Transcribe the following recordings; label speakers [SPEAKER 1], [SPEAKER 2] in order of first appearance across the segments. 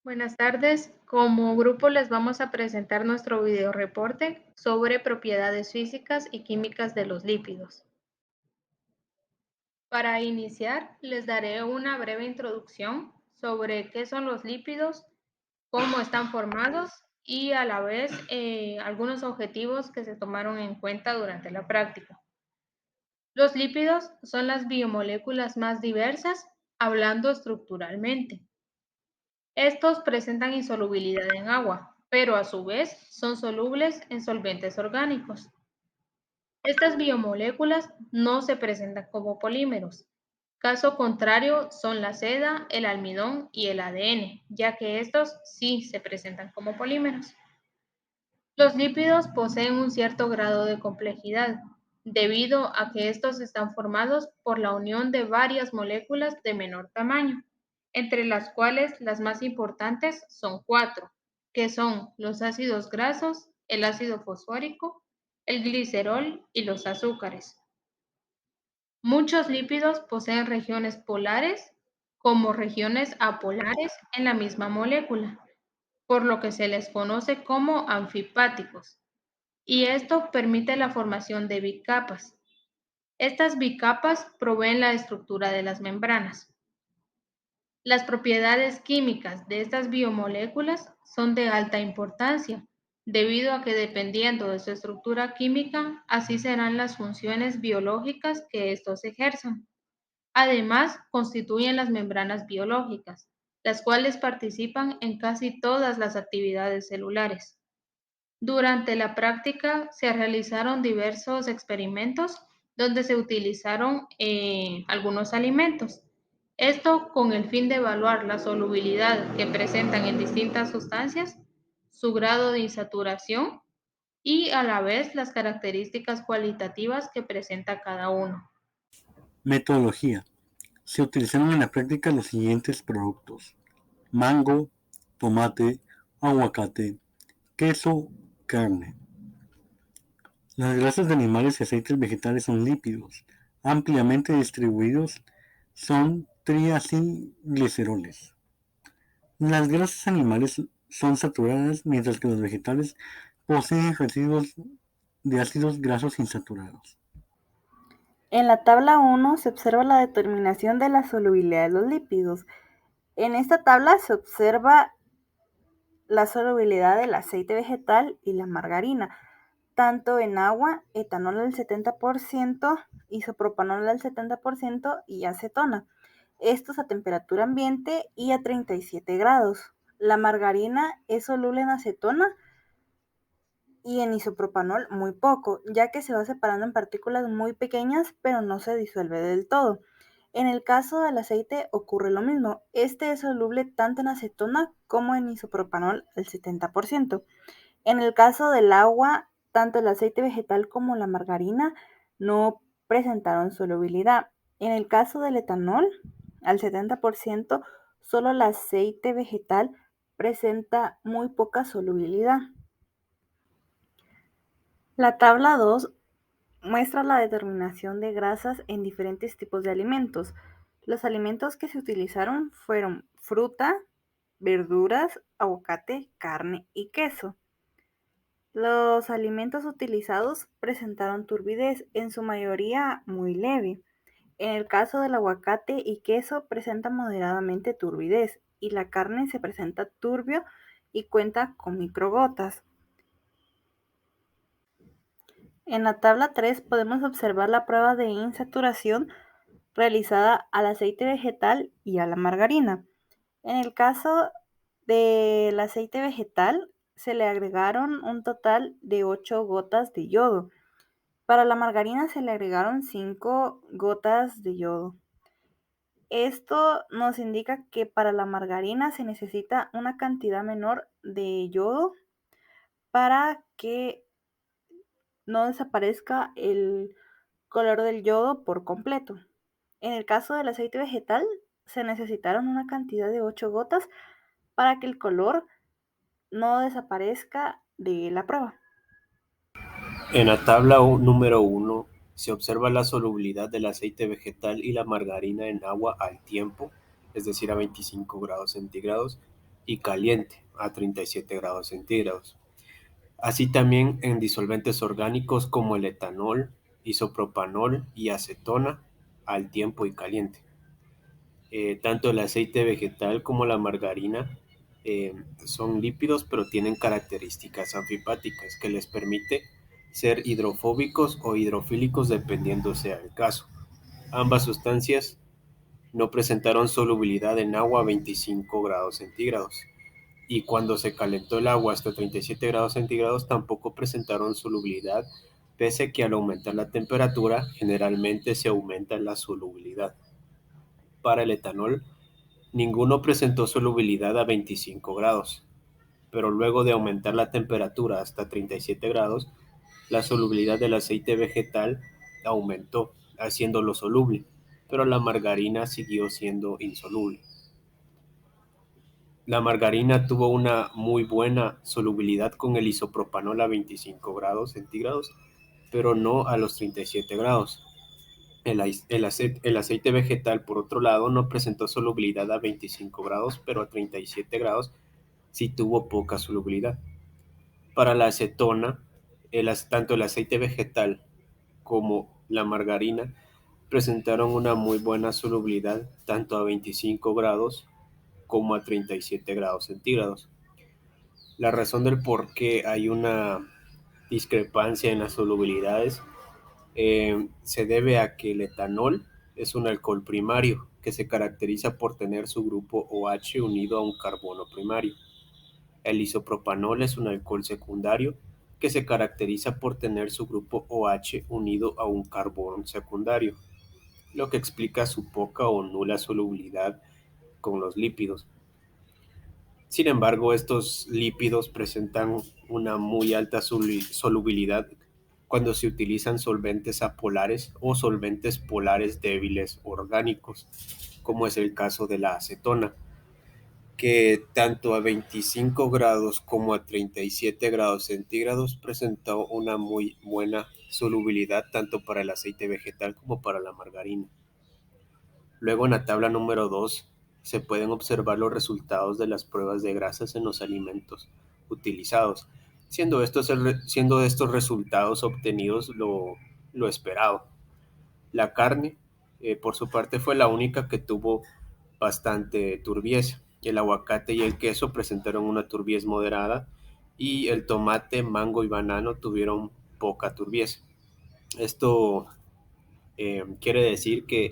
[SPEAKER 1] Buenas tardes. Como grupo les vamos a presentar nuestro video reporte sobre propiedades físicas y químicas de los lípidos. Para iniciar, les daré una breve introducción sobre qué son los lípidos, cómo están formados y a la vez algunos objetivos que se tomaron en cuenta durante la práctica. Los lípidos son las biomoléculas más diversas, hablando estructuralmente. Estos presentan insolubilidad en agua, pero a su vez son solubles en solventes orgánicos. Estas biomoléculas no se presentan como polímeros. Caso contrario son la seda, el almidón y el ADN, ya que estos sí se presentan como polímeros. Los lípidos poseen un cierto grado de complejidad, debido a que estos están formados por la unión de varias moléculas de menor tamaño, entre las cuales las más importantes son cuatro, que son los ácidos grasos, el ácido fosfórico, el glicerol y los azúcares. Muchos lípidos poseen regiones polares como regiones apolares en la misma molécula, por lo que se les conoce como anfipáticos, y esto permite la formación de bicapas. Estas bicapas proveen la estructura de las membranas. Las propiedades químicas de estas biomoléculas son de alta importancia, debido a que dependiendo de su estructura química, así serán las funciones biológicas que estos ejerzan. Además, constituyen las membranas biológicas, las cuales participan en casi todas las actividades celulares. Durante la práctica se realizaron diversos experimentos donde se utilizaron algunos alimentos. Esto con el fin de evaluar la solubilidad que presentan en distintas sustancias, su grado de insaturación y a la vez las características cualitativas que presenta cada uno.
[SPEAKER 2] Metodología. Se utilizaron en la práctica los siguientes productos: mango, tomate, aguacate, queso, carne. Las grasas de animales y aceites vegetales son lípidos, ampliamente distribuidos, son triacilgliceroles. Las grasas animales son saturadas, mientras que los vegetales poseen residuos de ácidos grasos insaturados.
[SPEAKER 3] En la tabla 1 se observa la determinación de la solubilidad de los lípidos. En esta tabla se observa la solubilidad del aceite vegetal y la margarina, tanto en agua, etanol al 70%, isopropanol al 70% y acetona. Estos a temperatura ambiente y a 37 grados. La margarina es soluble en acetona y en isopropanol muy poco, ya que se va separando en partículas muy pequeñas, pero no se disuelve del todo. En el caso del aceite ocurre lo mismo. Este es soluble tanto en acetona como en isopropanol al 70%. En el caso del agua, tanto el aceite vegetal como la margarina no presentaron solubilidad. En el caso del etanol, al 70%, solo el aceite vegetal presenta muy poca solubilidad. La tabla 2 muestra la determinación de grasas en diferentes tipos de alimentos. Los alimentos que se utilizaron fueron fruta, verduras, aguacate, carne y queso. Los alimentos utilizados presentaron turbidez, en su mayoría muy leve. En el caso del aguacate y queso presenta moderadamente turbidez y la carne se presenta turbio y cuenta con microgotas. En la tabla 3 podemos observar la prueba de insaturación realizada al aceite vegetal y a la margarina. En el caso del aceite vegetal, se le agregaron un total de 8 gotas de yodo. Para la margarina se le agregaron 5 gotas de yodo. Esto nos indica que para la margarina se necesita una cantidad menor de yodo para que no desaparezca el color del yodo por completo. En el caso del aceite vegetal, se necesitaron una cantidad de 8 gotas para que el color no desaparezca de la prueba.
[SPEAKER 4] En la tabla número 1 se observa la solubilidad del aceite vegetal y la margarina en agua al tiempo, es decir, a 25 grados centígrados, y caliente a 37 grados centígrados. Así también en disolventes orgánicos como el etanol, isopropanol y acetona al tiempo y caliente. Tanto el aceite vegetal como la margarina son lípidos, pero tienen características anfipáticas que les permite ser hidrofóbicos o hidrofílicos dependiendo sea el caso. Ambas sustancias no presentaron solubilidad en agua a 25 grados centígrados y cuando se calentó el agua hasta 37 grados centígrados tampoco presentaron solubilidad, pese a que al aumentar la temperatura generalmente se aumenta la solubilidad. Para el etanol, ninguno presentó solubilidad a 25 grados, pero luego de aumentar la temperatura hasta 37 grados, la solubilidad del aceite vegetal aumentó, haciéndolo soluble, pero la margarina siguió siendo insoluble. La margarina tuvo una muy buena solubilidad con el isopropanol a 25 grados centígrados, pero no a los 37 grados. El aceite vegetal, por otro lado, no presentó solubilidad a 25 grados, pero a 37 grados sí tuvo poca solubilidad. Para la acetona, tanto el aceite vegetal como la margarina presentaron una muy buena solubilidad tanto a 25 grados como a 37 grados centígrados. La razón del por qué hay una discrepancia en las solubilidades se debe a que el etanol es un alcohol primario que se caracteriza por tener su grupo OH unido a un carbono primario. El isopropanol es un alcohol secundario que se caracteriza por tener su grupo OH unido a un carbono secundario, lo que explica su poca o nula solubilidad con los lípidos. Sin embargo, estos lípidos presentan una muy alta solubilidad cuando se utilizan solventes apolares o solventes polares débiles orgánicos, como es el caso de la acetona, que tanto a 25 grados como a 37 grados centígrados presentó una muy buena solubilidad tanto para el aceite vegetal como para la margarina. Luego en la tabla número 2 se pueden observar los resultados de las pruebas de grasas en los alimentos utilizados, siendo estos resultados obtenidos lo esperado. La carne, por su parte, fue la única que tuvo bastante turbiez. El aguacate y el queso presentaron una turbiez moderada y el tomate, mango y banano tuvieron poca turbiez. Esto quiere decir que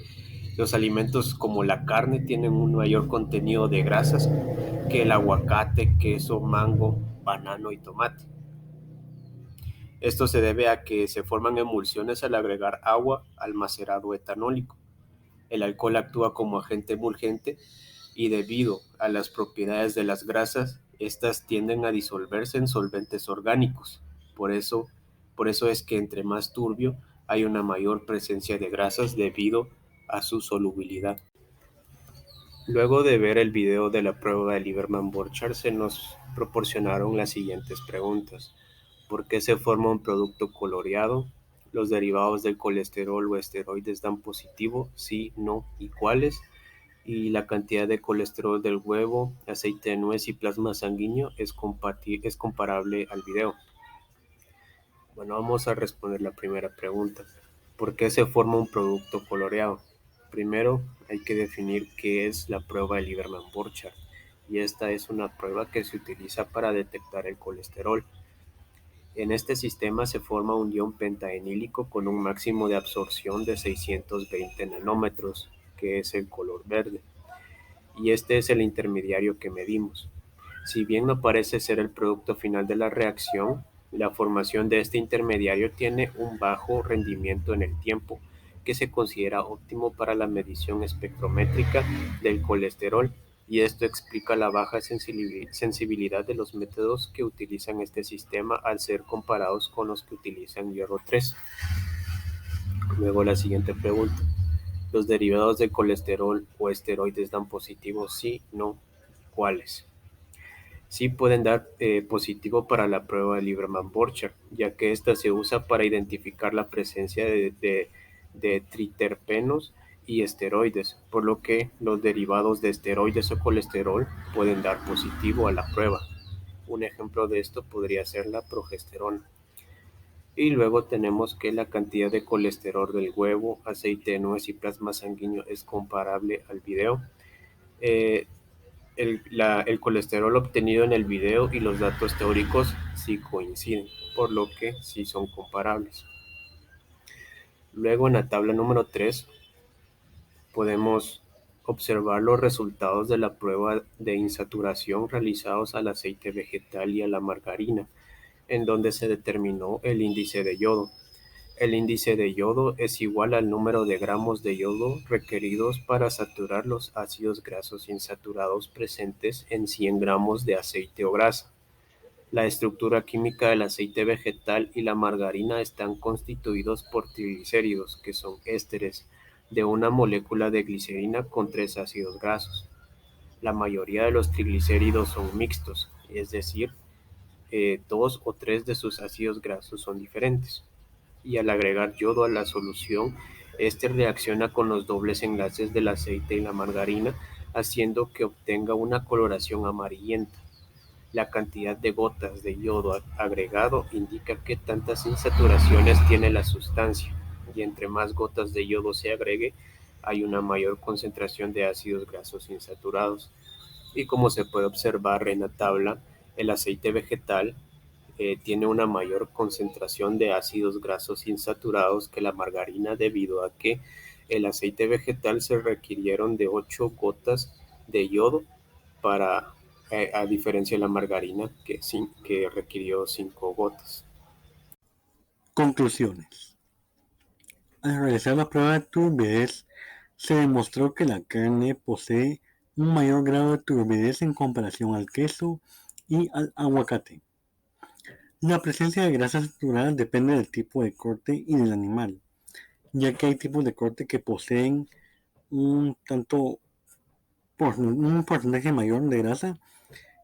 [SPEAKER 4] los alimentos como la carne tienen un mayor contenido de grasas que el aguacate, queso, mango, banano y tomate. Esto se debe a que se forman emulsiones al agregar agua al macerado etanólico. El alcohol actúa como agente emulgente y debido a las propiedades de las grasas, estas tienden a disolverse en solventes orgánicos. Por eso es que entre más turbio hay una mayor presencia de grasas debido a su solubilidad. Luego de ver el video de la prueba de Lieberman-Borchardt se nos proporcionaron las siguientes preguntas. ¿Por qué se forma un producto coloreado? ¿Los derivados del colesterol o esteroides dan positivo? Sí, no y cuáles. Y la cantidad de colesterol del huevo, aceite de nuez y plasma sanguíneo es comparable al video. Bueno, vamos a responder la primera pregunta. ¿Por qué se forma un producto coloreado? Primero hay que definir qué es la prueba de Lieberman-Borchardt, y esta es una prueba que se utiliza para detectar el colesterol. En este sistema se forma un ion pentaenílico con un máximo de absorción de 620 nanómetros, que es el color verde, y este es el intermediario que medimos. Si bien no parece ser el producto final de la reacción, la formación de este intermediario tiene un bajo rendimiento en el tiempo, que se considera óptimo para la medición espectrométrica del colesterol, y esto explica la baja sensibilidad de los métodos que utilizan este sistema al ser comparados con los que utilizan hierro 3. Luego la siguiente pregunta. ¿Los derivados de colesterol o esteroides dan positivo? Sí, no. ¿Cuáles? Sí pueden dar positivo para la prueba de Lieberman-Borchardt, ya que esta se usa para identificar la presencia de triterpenos y esteroides, por lo que los derivados de esteroides o colesterol pueden dar positivo a la prueba. Un ejemplo de esto podría ser la progesterona. Y luego tenemos que la cantidad de colesterol del huevo, aceite de nuez y plasma sanguíneo es comparable al video. El colesterol obtenido en el video y los datos teóricos sí coinciden, por lo que sí son comparables. Luego en la tabla número 3 podemos observar los resultados de la prueba de insaturación realizados al aceite vegetal y a la margarina, en donde se determinó el índice de yodo. El índice de yodo es igual al número de gramos de yodo requeridos para saturar los ácidos grasos insaturados presentes en 100 gramos de aceite o grasa. La estructura química del aceite vegetal y la margarina están constituidos por triglicéridos, que son ésteres de una molécula de glicerina con 3 ácidos grasos. La mayoría de los triglicéridos son mixtos, es decir, 2 o 3 de sus ácidos grasos son diferentes. Y al agregar yodo a la solución, este reacciona con los dobles enlaces del aceite y la margarina, haciendo que obtenga una coloración amarillenta. La cantidad de gotas de yodo agregado indica qué tantas insaturaciones tiene la sustancia, y entre más gotas de yodo se agregue, hay una mayor concentración de ácidos grasos insaturados. Y como se puede observar en la tabla, el aceite vegetal tiene una mayor concentración de ácidos grasos insaturados que la margarina, debido a que el aceite vegetal se requirieron de 8 gotas de yodo para, a diferencia de la margarina que requirió 5 gotas.
[SPEAKER 2] Conclusiones. Al realizar la prueba de turbidez, se demostró que la carne posee un mayor grado de turbidez en comparación al queso y al aguacate. La presencia de grasas saturadas depende del tipo de corte y del animal, ya que hay tipos de corte que poseen un porcentaje mayor de grasa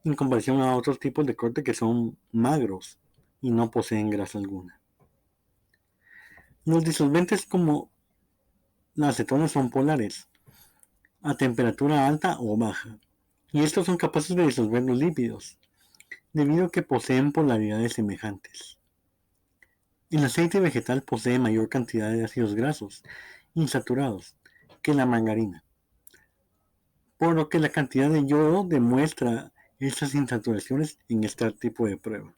[SPEAKER 2] en comparación a otros tipos de corte que son magros y no poseen grasa alguna. Los disolventes como la acetona son polares, a temperatura alta o baja, y estos son capaces de disolver los lípidos, debido a que poseen polaridades semejantes. El aceite vegetal posee mayor cantidad de ácidos grasos insaturados que la margarina, por lo que la cantidad de yodo demuestra estas insaturaciones en este tipo de prueba.